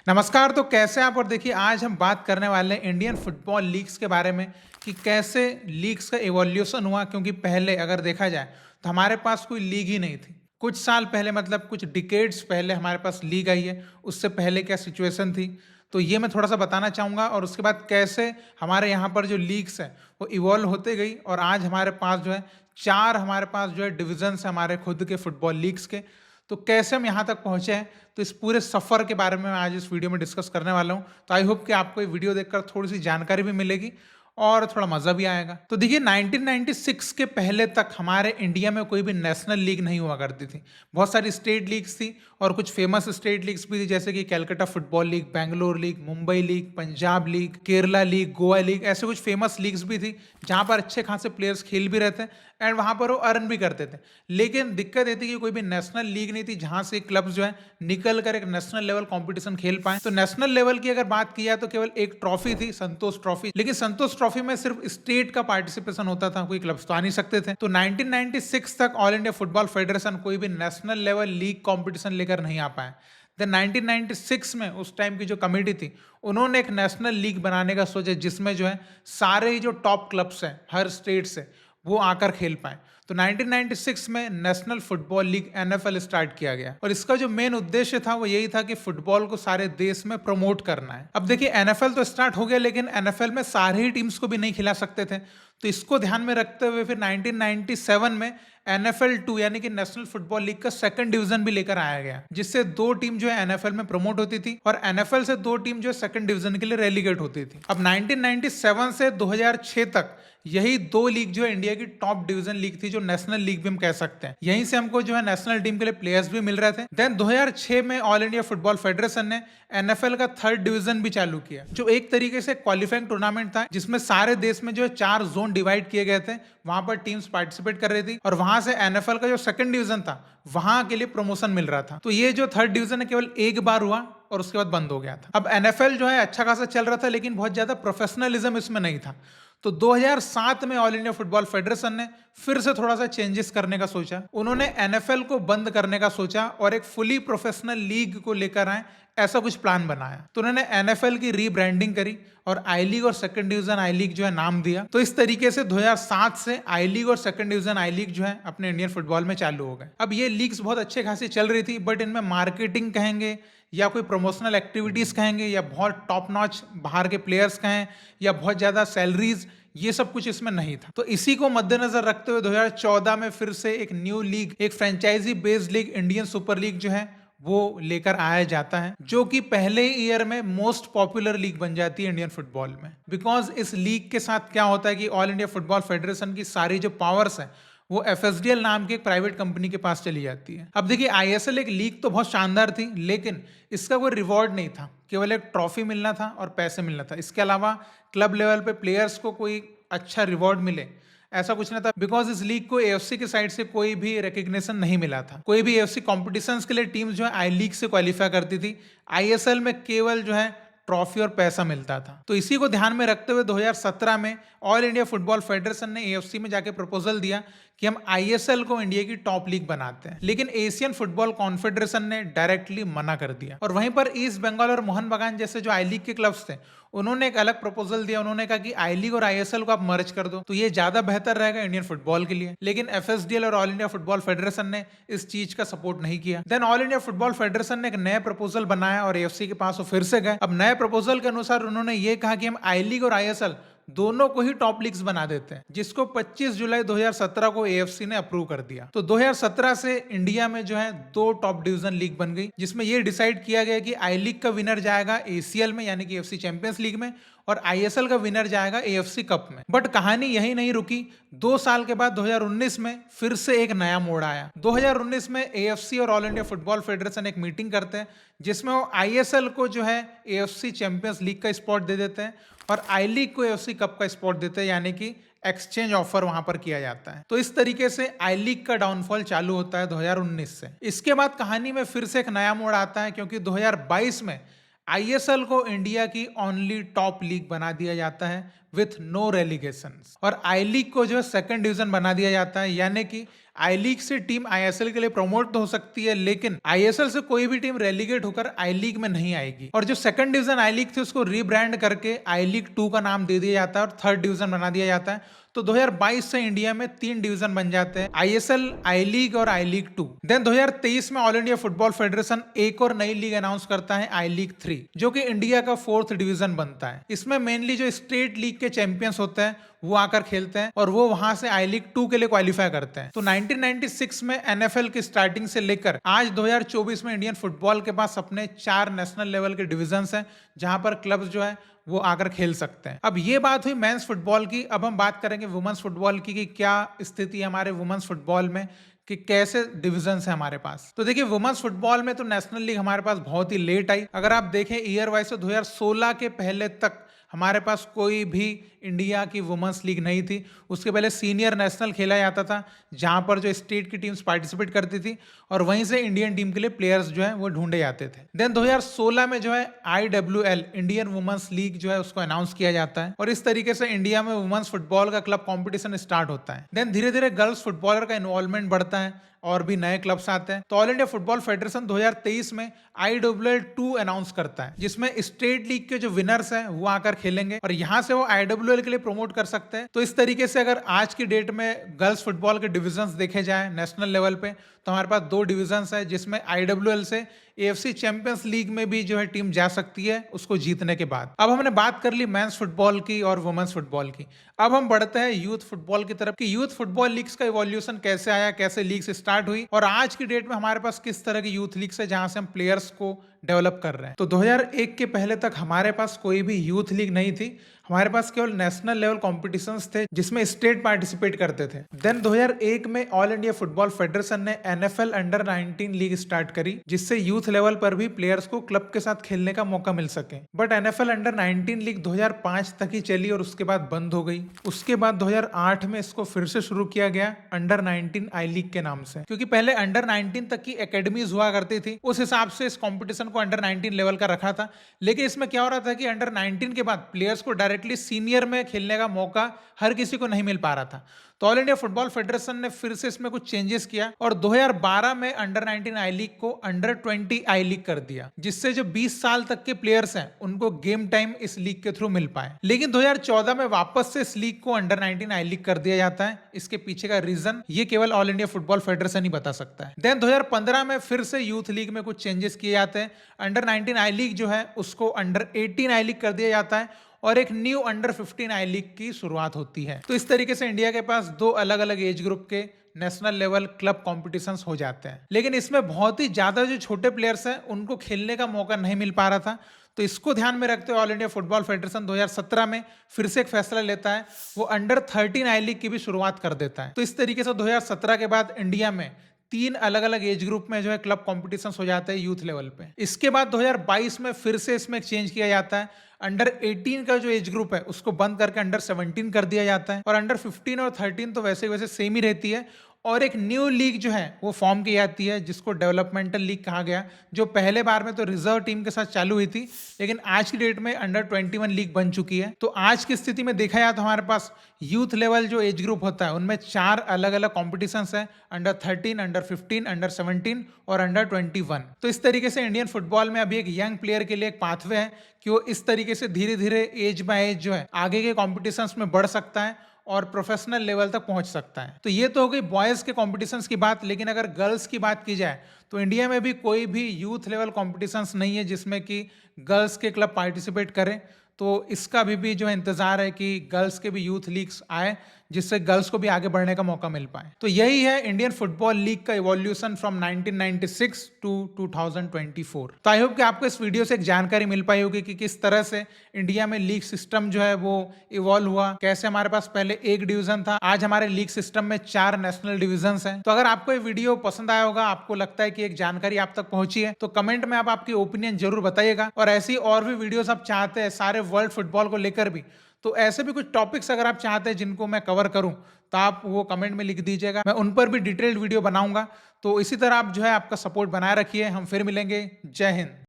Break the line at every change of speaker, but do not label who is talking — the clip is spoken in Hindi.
नमस्कार। तो कैसे आप? और देखिए, आज हम बात करने वाले हैं इंडियन फुटबॉल लीग्स के बारे में कि कैसे लीग्स का इवोल्यूशन हुआ। क्योंकि पहले अगर देखा जाए तो हमारे पास कोई लीग ही नहीं थी। कुछ साल पहले, मतलब कुछ डिकेड्स पहले हमारे पास लीग आई है। उससे पहले क्या सिचुएशन थी, तो ये मैं थोड़ा सा बताना चाहूँगा। और उसके बाद कैसे हमारे यहाँ पर जो लीग्स है वो इवॉल्व होते गई और आज हमारे पास जो है चार हमारे पास जो है डिविजन्स है हमारे खुद के फुटबॉल लीग्स के। तो कैसे हम यहाँ तक पहुँचे हैं, तो इस पूरे सफ़र के बारे में मैं आज इस वीडियो में डिस्कस करने वाला हूँ। तो आई होप कि आपको ये वीडियो देखकर थोड़ी सी जानकारी भी मिलेगी और थोड़ा मज़ा भी आएगा। तो देखिए, 1996 के पहले तक हमारे इंडिया में कोई भी नेशनल लीग नहीं हुआ करती थी। बहुत सारी स्टेट लीग्स थी और कुछ फेमस स्टेट लीग्स भी थी, जैसे कि Calcutta football league, Bangalore league, Mumbai league, Punjab league, Kerala league, Goa league. ऐसे कुछ फेमस लीग्स भी थी जहाँ पर अच्छे खासे प्लेयर्स खेल भी रहते एंड वहाँ पर वो अर्न भी करते थे। लेकिन दिक्कत ये थी कि कोई भी नेशनल लीग नहीं थी जहाँ से क्लब्स जो है निकल कर एक नेशनल लेवल कंपटीशन खेल पाए। तो नेशनल लेवल की अगर बात की जाए तो केवल एक ट्रॉफी थी, संतोष ट्रॉफी। लेकिन संतोष ट्रॉफी में सिर्फ स्टेट का पार्टिसिपेशन होता था, कोई क्लब्स तो आ नहीं सकते थे। तो 1996 तक ऑल इंडिया फुटबॉल फेडरेशन कोई भी नेशनल लेवल लीग कंपटीशन लेकर नहीं आ पाए। देन 1996 में उस टाइम की जो कमेटी थी उन्होंने एक नेशनल लीग बनाने का सोचा, जिसमें जो है सारे ही जो टॉप क्लब्स हैं हर स्टेट से वो आकर खेल पाए। तो 1996 में national football league NFL start किया गया और इसका जो मेन उद्देश्य था वो यही था कि फुटबॉल को सारे देश में प्रमोट करना है। अब देखिए, एनएफएल तो स्टार्ट हो गया, लेकिन एनएफएल में सारे ही टीम्स को भी नहीं खिला सकते थे। तो इसको ध्यान में रखते हुए फिर 1997 में एनएफएल 2 यानी कि नेशनल फुटबॉल लीग का सेकंड डिवीजन भी लेकर आया गया, जिससे दो टीम जो है एनएफएल में प्रमोट होती थी और एनएफएल से दो टीम जो है सेकंड डिवीजन के लिए रेलीगेट होती थी। अब 1997 से 2006 तक यही दो लीग जो है इंडिया की टॉप डिवीजन लीग थी, जो नेशनल लीग भी हम कह सकते हैं। यहीं से हमको जो है नेशनल टीम के लिए प्लेयर्स भी मिल रहे थे। देन 2006 में ऑल इंडिया फुटबॉल फेडरेशन ने एनएफएल का थर्ड डिवीजन भी चालू किया, जो एक तरीके से क्वालिफाइंग टूर्नामेंट था, जिसमें सारे देश में जो है 4 जोन डिवाइड किए गए थे। वहां पर टीम्स पार्टिसिपेट कर रही थी और वहां से एनएफएल का जो सेकंड डिवीजन था वहां के लिए प्रमोशन मिल रहा था। तो ये जो थर्ड डिवीजन है केवल एक बार हुआ और उसके बाद बंद हो गया था। अब एनएफएल जो है अच्छा खासा चल रहा था, लेकिन बहुत ज्यादा प्रोफेशनलिज्म इसमें नहीं था। तो 2007 में ऑल इंडिया फुटबॉल फेडरेशन ने फिर से थोड़ा सा चेंजेस करने का सोचा। उन्होंने एनएफएल को बंद करने का सोचा और एक फुली प्रोफेशनल लीग को लेकर आए, ऐसा कुछ प्लान बनाया। तो उन्होंने एनएफएल की रीब्रांडिंग करी और आई लीग और सेकंड डिवीजन आई लीग जो है नाम दिया। तो इस तरीके से 2007 से आई लीग और सेकंड डिवीजन आई लीग जो है अपने इंडियन फुटबॉल में चालू हो गए। अब ये लीग्स बहुत अच्छे खासी चल रही थी, बट इनमें मार्केटिंग कहेंगे या कोई प्रमोशनल एक्टिविटीज कहेंगे या बहुत टॉप नॉच बाहर के प्लेयर्स कहें या बहुत ज्यादा सैलरीज, ये सब कुछ इसमें नहीं था। तो इसी को मद्देनजर रखते हुए 2014 में फिर से एक न्यू लीग, एक franchise based league, Indian Super League जो है वो लेकर आया जाता है, जो कि पहले ही ईयर में मोस्ट पॉपुलर लीग बन जाती है इंडियन फुटबॉल में। बिकॉज इस लीग के साथ क्या होता है कि ऑल इंडिया फुटबॉल फेडरेशन की सारी जो पावर्स है वो एफएसडीएल नाम की एक प्राइवेट कंपनी के पास चली जाती है। अब देखिए, आईएसएल एक लीग तो बहुत शानदार थी, लेकिन इसका कोई रिवॉर्ड नहीं था, केवल एक ट्रॉफी मिलना था और पैसे मिलना था। इसके अलावा क्लब लेवल पे प्लेयर्स को कोई अच्छा रिवॉर्ड मिले ऐसा कुछ नहीं था। बिकॉज इस लीग को एएफसी की साइड से कोई भी रिकग्निशन नहीं मिला था। कोई भी एएफसी कॉम्पिटिशन्स के लिए टीम्स जो है आई लीग से क्वालिफाई करती थी। आईएसएल में केवल जो है ट्रॉफी और पैसा मिलता था। तो इसी को ध्यान में रखते हुए 2017 में ऑल इंडिया फुटबॉल फेडरेशन ने एएफसी में जाके प्रपोजल दिया कि हम आईएसएल को इंडिया की टॉप लीग बनाते हैं। लेकिन एशियन फुटबॉल कॉन्फेडरेशन ने डायरेक्टली मना कर दिया। और वहीं पर ईस्ट बंगाल और मोहन बगान जैसे जो आई लीग के क्लब्स थे उन्होंने एक अलग प्रपोजल दिया। उन्होंने कहा कि आई लीग और आईएसएल को आप मर्ज कर दो, तो ये ज्यादा बेहतर रहेगा इंडियन फुटबॉल के लिए। लेकिन एफएसडीएल और ऑल इंडिया फुटबॉल फेडरेशन ने इस चीज का सपोर्ट नहीं किया। Then All India Football Federation ने एक नया प्रपोजल बनाया और एएफसी के पास वो फिर से गए। अब नए प्रपोजल के अनुसार उन्होंने ये कहा कि हम आई लीग और आईएसएल दोनों को ही टॉप लीग्स बना देते हैं, जिसको 25 जुलाई 2017 को एएफसी ने अप्रूव कर दिया। तो 2017 से इंडिया में जो है दो टॉप डिवीजन लीग बन गई, जिसमें ये डिसाइड किया गया कि आई लीग का विनर जाएगा एसीएल में यानी कि एएफसी चैंपियंस लीग में और आईएसएल का विनर जाएगा एएफसी कप में। बट कहानी यही नहीं रुकी। 2 साल के बाद 2019 में फिर से एक नया मोड़ आया। 2019 में एएफसी और ऑल इंडिया फुटबॉल फेडरेशन एक मीटिंग करते हैं, जिसमें वो आईएसएल को जो है एएफसी चैंपियंस लीग का स्पॉट दे देते हैं और आई लीग को एएफसी कप का स्पॉट देते हैं, यानी कि एक्सचेंज ऑफर वहां पर किया जाता है। तो इस तरीके से आई लीग का डाउनफॉल चालू होता है 2019 से। इसके बाद कहानी में फिर से एक नया मोड़ आता है, क्योंकि 2022 में आईएसएल को इंडिया की ओनली टॉप लीग बना दिया जाता है विथ नो रेलीगेशन। और आई लीग को जो है सेकंड डिवीजन बना दिया जाता है, यानी कि आई लीग से टीम आईएसएल के लिए प्रमोट तो हो सकती है, लेकिन आईएसएल से कोई भी टीम रेलीगेट होकर आई लीग में नहीं आएगी। और जो सेकंड डिवीजन आई लीग थी उसको रीब्रांड करके आई लीग 2 का नाम दे दिया जाता है और थर्ड डिवीजन बना दिया जाता है। तो 2022 से इंडिया में 3 डिवीजन बन जाते हैं, आईएसएल, आई लीग और आई लीग 2। देन 2023 में ऑल इंडिया फुटबॉल फेडरेशन एक और नई लीग अनाउंस करता है, आई लीग 3, जो कि इंडिया का 4th डिवीजन बनता है। इसमें मेनली जो स्टेट लीग के चैंपियंस होते हैं वो आकर खेलते हैं और वो वहां से आई लीग 2 के लिए क्वालिफाई करते हैं। तो 1996 में एनएफएल की स्टार्टिंग से लेकर आज 2024 में इंडियन फुटबॉल के पास अपने 4 नेशनल लेवल के डिविजन्स हैं, जहां पर क्लब्स जो है वो आकर खेल सकते हैं। अब ये बात हुई मेंस फुटबॉल की। अब हम बात करेंगे वुमेन्स फुटबॉल की कि क्या स्थिति है हमारे वुमेन्स फुटबॉल में, कि कैसे डिविजन्स है हमारे पास। तो देखिए वुमेन्स फुटबॉल में तो नेशनल लीग हमारे पास बहुत ही लेट आई। अगर आप देखें ईयर वाइज तो 2016 के पहले तक हमारे पास कोई भी इंडिया की वुमेन्स लीग नहीं थी। उसके पहले सीनियर नेशनल खेला जाता था, जहां पर जो स्टेट की टीम्स पार्टिसिपेट करती थी और वहीं से इंडियन टीम के लिए प्लेयर्स जो है वो ढूंढे जाते थे। देन 2016 में जो है IWL इंडियन वुमेन्स लीग जो है उसको अनाउंस किया जाता है और इस तरीके से इंडिया में वुमेन्स फुटबॉल का क्लब कॉम्पिटिशन स्टार्ट होता है। देन धीरे धीरे गर्ल्स फुटबॉलर का इन्वॉल्वमेंट बढ़ता है और भी नए क्लब्स आते हैं। तो ऑल इंडिया फुटबॉल फेडरेशन 2023 में IWL 2 अनाउंस करता है, जिसमें स्टेट लीग के जो विनर्स हैं वो आकर खेलेंगे और यहां से वो IWL के लिए प्रमोट कर सकते हैं। तो इस तरीके से अगर आज की डेट में गर्ल्स फुटबॉल के डिविजन्स देखे जाए नेशनल लेवल पे, तो हमारे पास 2 डिविजन्स है, जिसमें IWL से AFC चैंपियंस लीग में भी जो है टीम जा सकती है उसको जीतने के बाद। अब हमने बात कर ली मेंस फुटबॉल की और वुमेन्स फुटबॉल की। अब हम बढ़ते हैं यूथ फुटबॉल की तरफ कि यूथ फुटबॉल लीग्स का इवोल्यूशन कैसे आया, कैसे लीग्स स्टार्ट हुई और आज की डेट में हमारे पास किस तरह की यूथ लीग्स है जहां से हम प्लेयर्स को डेवलप कर रहे हैं। तो 2001 के पहले तक हमारे पास कोई भी यूथ लीग नहीं थी। हमारे पास केवल नेशनल लेवल कॉम्पिटिशन्स थे जिसमें स्टेट पार्टिसिपेट करते थे। देन 2001 में ऑल इंडिया फुटबॉल फेडरेशन ने NFL अंडर 19 लीग स्टार्ट करी, जिससे यूथ लेवल पर भी प्लेयर्स को क्लब के साथ खेलने का मौका मिल सके। बट NFL अंडर 19 लीग 2005 तक ही चली और उसके बाद बंद हो गई। उसके बाद 2008 में इसको फिर से शुरू किया गया अंडर 19 आई लीग के नाम से, क्योंकि पहले अंडर 19 तक की एकेडमीज हुआ करती थी। उस हिसाब से इस कॉम्पिटिशन को अंडर 19 लेवल का रखा था। लेकिन इसमें क्या हो रहा था कि अंडर 19 के बाद प्लेयर्स को डायरेक्टली सीनियर में खेलने का मौका हर किसी को नहीं मिल पा रहा था। तो ऑल इंडिया फुटबॉल फेडरेशन ने फिर से इसमें कुछ चेंजेस किया और 2012 में अंडर 19 आई लीग को अंडर 20 आई लीग कर दिया, जिससे जो 20 साल तक के प्लेयर्स हैं उनको गेम टाइम इस लीग के थ्रू मिल पाए। लेकिन 2014 में वापस से इस लीग को अंडर 19 आई लीग कर दिया जाता है। इसके पीछे का रीजन ये केवल ऑल इंडिया फुटबॉल फेडरेशन ही बता सकता है। देन 2015 में फिर से यूथ लीग में कुछ चेंजेस किए जाते हैं। अंडर 19 आई लीग जो है उसको अंडर 18 आई लीग कर दिया जाता है और एक न्यू अंडर 15 आई लीग की शुरुआत होती है। तो इस तरीके से इंडिया के पास 2 अलग अलग एज ग्रुप के नेशनल लेवल क्लब कॉम्पिटिशन्स हो जाते हैं। लेकिन इसमें बहुत ही ज्यादा जो छोटे प्लेयर्स हैं उनको खेलने का मौका नहीं मिल पा रहा था। तो इसको ध्यान में रखते हुए ऑल इंडिया फुटबॉल फेडरेशन 2017 में फिर से एक फैसला लेता है, वो अंडर 13 आई लीग की भी शुरुआत कर देता है। तो इस तरीके से 2017 के बाद इंडिया में 3 अलग अलग एज ग्रुप में जो है क्लब कॉम्पिटिशन्स हो जाते हैं यूथ लेवल पे। इसके बाद 2022 में फिर से इसमें एक चेंज किया जाता है। अंडर 18 का जो एज ग्रुप है उसको बंद करके अंडर 17 कर दिया जाता है और अंडर 15 और 13 तो वैसे वैसे सेम ही रहती है और एक न्यू लीग जो है वो फॉर्म की जाती है जिसको डेवलपमेंटल लीग कहा गया, जो पहले बार में तो रिजर्व टीम के साथ चालू हुई थी लेकिन आज की डेट में अंडर 21 लीग बन चुकी है। तो आज की स्थिति में देखा जाए तो हमारे पास यूथ लेवल जो एज ग्रुप होता है उनमें 4 अलग अलग कॉम्पिटिशन्स हैं, अंडर 13, अंडर 15, अंडर 17 और अंडर 21। तो इस तरीके से इंडियन फुटबॉल में अभी एक यंग प्लेयर के लिए एक पाथवे है कि वो इस तरीके से धीरे धीरे एज बाय एज जो है आगे के कॉम्पिटिशन्स में बढ़ सकता है और प्रोफेशनल लेवल तक पहुंच सकता है। तो ये तो हो गई बॉयज के कॉम्पिटिशन्स की बात। लेकिन अगर गर्ल्स की बात की जाए तो इंडिया में भी कोई भी यूथ लेवल कॉम्पिटिशन्स नहीं है जिसमें कि गर्ल्स के क्लब पार्टिसिपेट करें। तो इसका भी जो है इंतजार है कि गर्ल्स के भी यूथ लीग्स आए जिससे गर्ल्स को भी आगे बढ़ने का मौका मिल पाए। तो यही है इंडियन फुटबॉल लीग का इवोल्यूशन फ्रॉम 1996 टू 2024। तो आई होप कि आपको इस वीडियो से एक जानकारी मिल पाई होगी कि किस तरह से इंडिया में लीग सिस्टम जो है वो इवॉल्व हुआ, कैसे हमारे पास पहले एक डिवीजन था, आज हमारे लीग सिस्टम में 4 नेशनल डिविजन्स हैं। तो अगर आपको ये वीडियो पसंद आया होगा, आपको लगता है कि एक जानकारी आप तक पहुंची है, तो कमेंट में आप आपकी ओपिनियन जरूर बताइएगा। और ऐसी और भी वीडियोस आप चाहते हैं सारे वर्ल्ड फुटबॉल को लेकर भी, तो ऐसे भी कुछ टॉपिक्स अगर आप चाहते हैं जिनको मैं कवर करूं तो आप वो कमेंट में लिख दीजिएगा, मैं उन पर भी डिटेल्ड वीडियो बनाऊंगा। तो इसी तरह आप जो है आपका सपोर्ट बनाए रखिए। हम फिर मिलेंगे। जय हिंद।